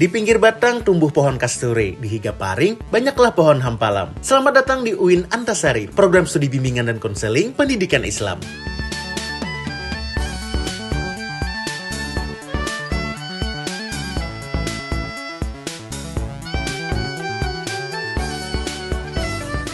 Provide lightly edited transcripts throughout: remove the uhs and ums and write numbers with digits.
Di pinggir batang tumbuh pohon kasturi, di higa paring banyaklah pohon hampalam. Selamat datang di UIN Antasari, program studi bimbingan dan konseling pendidikan Islam.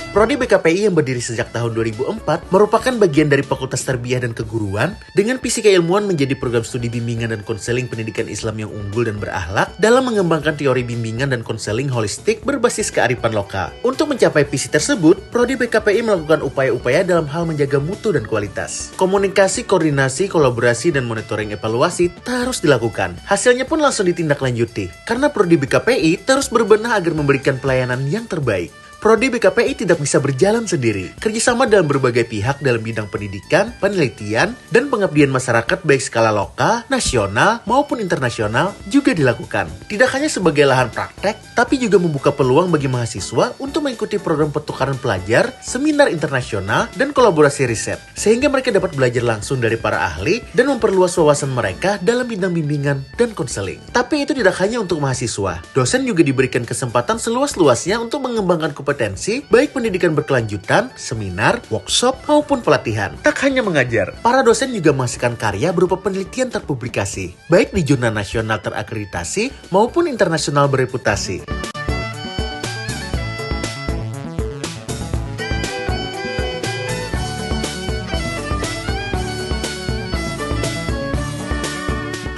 Prodi BKPI yang berdiri sejak tahun 2004 merupakan bagian dari Fakultas Tarbiyah dan Keguruan dengan visi keilmuan menjadi program studi bimbingan dan konseling pendidikan Islam yang unggul dan berakhlak dalam mengembangkan teori bimbingan dan konseling holistik berbasis kearifan lokal. Untuk mencapai visi tersebut, Prodi BKPI melakukan upaya-upaya dalam hal menjaga mutu dan kualitas. Komunikasi, koordinasi, kolaborasi, dan monitoring evaluasi terus dilakukan. Hasilnya pun langsung ditindaklanjuti, karena Prodi BKPI terus berbenah agar memberikan pelayanan yang terbaik. Prodi BKPI tidak bisa berjalan sendiri. Kerjasama dalam berbagai pihak dalam bidang pendidikan, penelitian, dan pengabdian masyarakat baik skala lokal, nasional, maupun internasional juga dilakukan. Tidak hanya sebagai lahan praktek, tapi juga membuka peluang bagi mahasiswa untuk mengikuti program pertukaran pelajar, seminar internasional, dan kolaborasi riset. Sehingga mereka dapat belajar langsung dari para ahli dan memperluas wawasan mereka dalam bidang bimbingan dan konseling. Tapi itu tidak hanya untuk mahasiswa. Dosen juga diberikan kesempatan seluas-luasnya untuk mengembangkan kompetensi, baik pendidikan berkelanjutan, seminar, workshop, maupun pelatihan. Tak hanya mengajar, para dosen juga menghasilkan karya berupa penelitian terpublikasi, baik di jurnal nasional terakreditasi maupun internasional bereputasi.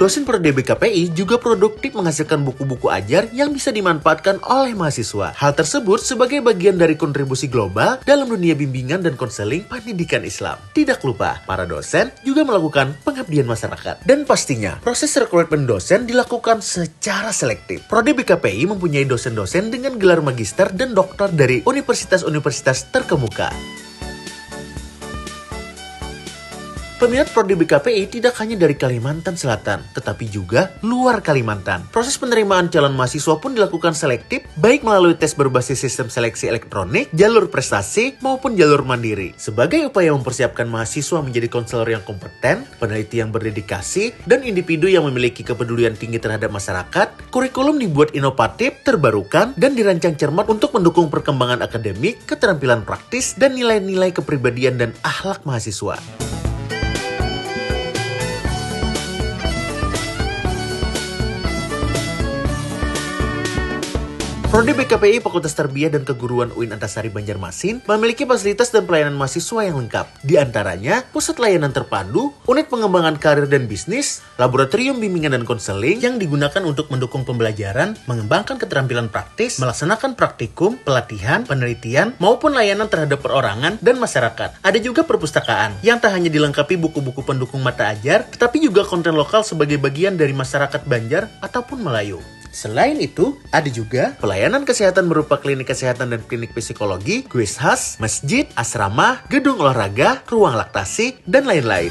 Dosen Prodi BKPI juga produktif menghasilkan buku-buku ajar yang bisa dimanfaatkan oleh mahasiswa. Hal tersebut sebagai bagian dari kontribusi global dalam dunia bimbingan dan konseling pendidikan Islam. Tidak lupa, para dosen juga melakukan pengabdian masyarakat. Dan pastinya, proses rekrutmen dosen dilakukan secara selektif. Prodi BKPI mempunyai dosen-dosen dengan gelar magister dan doktor dari universitas-universitas terkemuka. Peminat Prodi BKPI tidak hanya dari Kalimantan Selatan, tetapi juga luar Kalimantan. Proses penerimaan calon mahasiswa pun dilakukan selektif, baik melalui tes berbasis sistem seleksi elektronik, jalur prestasi, maupun jalur mandiri. Sebagai upaya mempersiapkan mahasiswa menjadi konselor yang kompeten, peneliti yang berdedikasi, dan individu yang memiliki kepedulian tinggi terhadap masyarakat, kurikulum dibuat inovatif, terbarukan, dan dirancang cermat untuk mendukung perkembangan akademik, keterampilan praktis, dan nilai-nilai kepribadian dan akhlak mahasiswa. Prodi BKPI Fakultas Tarbiyah dan Keguruan UIN Antasari Banjarmasin memiliki fasilitas dan pelayanan mahasiswa yang lengkap. Di antaranya, pusat layanan terpadu, unit pengembangan karir dan bisnis, laboratorium bimbingan dan konseling yang digunakan untuk mendukung pembelajaran, mengembangkan keterampilan praktis, melaksanakan praktikum, pelatihan, penelitian, maupun layanan terhadap perorangan dan masyarakat. Ada juga perpustakaan yang tak hanya dilengkapi buku-buku pendukung mata ajar, tetapi juga konten lokal sebagai bagian dari masyarakat Banjar ataupun Melayu. Selain itu, ada juga pelayanan kesehatan berupa klinik kesehatan dan klinik psikologi, kuis khas, masjid, asrama, gedung olahraga, ruang laktasi, dan lain-lain.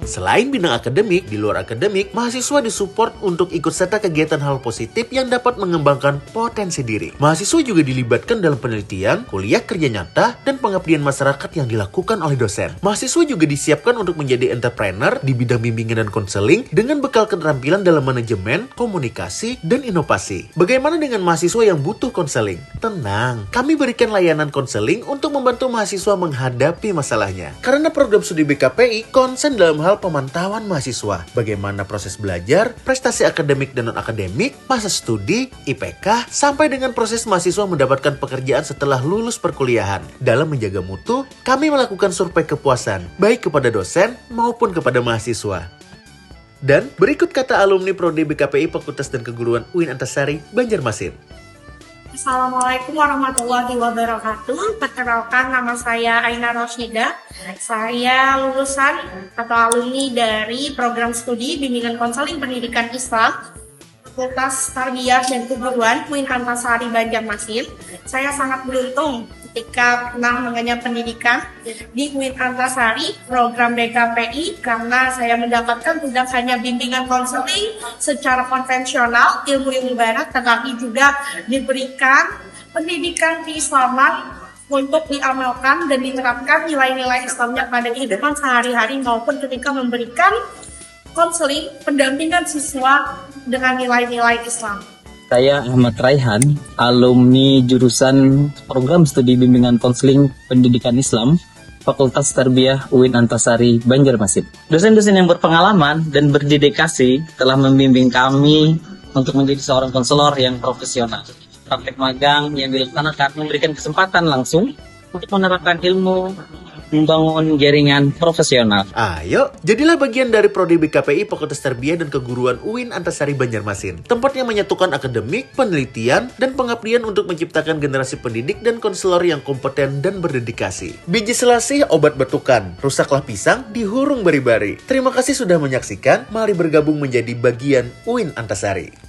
Selain bidang akademik, di luar akademik, mahasiswa disupport untuk ikut serta kegiatan hal positif yang dapat mengembangkan potensi diri. Mahasiswa juga dilibatkan dalam penelitian, kuliah kerja nyata, dan pengabdian masyarakat yang dilakukan oleh dosen. Mahasiswa juga disiapkan untuk menjadi entrepreneur di bidang bimbingan dan konseling dengan bekal keterampilan dalam manajemen, komunikasi, dan inovasi. Bagaimana dengan mahasiswa yang butuh konseling? Tenang, kami berikan layanan konseling untuk membantu mahasiswa menghadapi masalahnya. Karena program studi BKPI konsen dalam hal pemantauan mahasiswa, bagaimana proses belajar, prestasi akademik dan non-akademik, masa studi, IPK, sampai dengan proses mahasiswa mendapatkan pekerjaan setelah lulus perkuliahan. Dalam menjaga mutu, kami melakukan survei kepuasan, baik kepada dosen maupun kepada mahasiswa. Dan berikut kata alumni Prodi BKPI Fakultas dan Keguruan UIN Antasari, Banjarmasin. Assalamualaikum warahmatullahi wabarakatuh. Perkenalkan, nama saya Aina Roshida. Saya lulusan atau alumni dari program studi bimbingan konseling pendidikan Islam Fakultas Tarbiyah dan Keguruan UIN Antasari Banjarmasin. Saya sangat beruntung ketika pernah mengenyam pendidikan di UIN Antasari, program DKPI, karena saya mendapatkan tidak hanya bimbingan konseling secara konvensional, ilmu-ilmu barat, tetapi juga diberikan pendidikan keislaman untuk diamalkan dan diterapkan nilai-nilai Islamnya pada kehidupan sehari-hari maupun ketika memberikan konseling pendampingan siswa dengan nilai-nilai Islam. Saya Ahmad Raihan, alumni jurusan program studi bimbingan konseling pendidikan Islam, Fakultas Tarbiyah UIN Antasari, Banjarmasin. Dosen-dosen yang berpengalaman dan berdedikasi telah membimbing kami untuk menjadi seorang konselor yang profesional. Praktek magang yang dilaksanakan memberikan kesempatan langsung untuk menerapkan ilmu, membangun jaringan profesional. Ayo, jadilah bagian dari Prodi BKPI Fakultas Tarbiyah dan Keguruan UIN Antasari Banjarmasin. Tempat yang menyatukan akademik, penelitian, dan pengabdian untuk menciptakan generasi pendidik dan konselor yang kompeten dan berdedikasi. Biji selasih obat batukan, rusaklah pisang dihurung bari-bari. Terima kasih sudah menyaksikan, mari bergabung menjadi bagian UIN Antasari.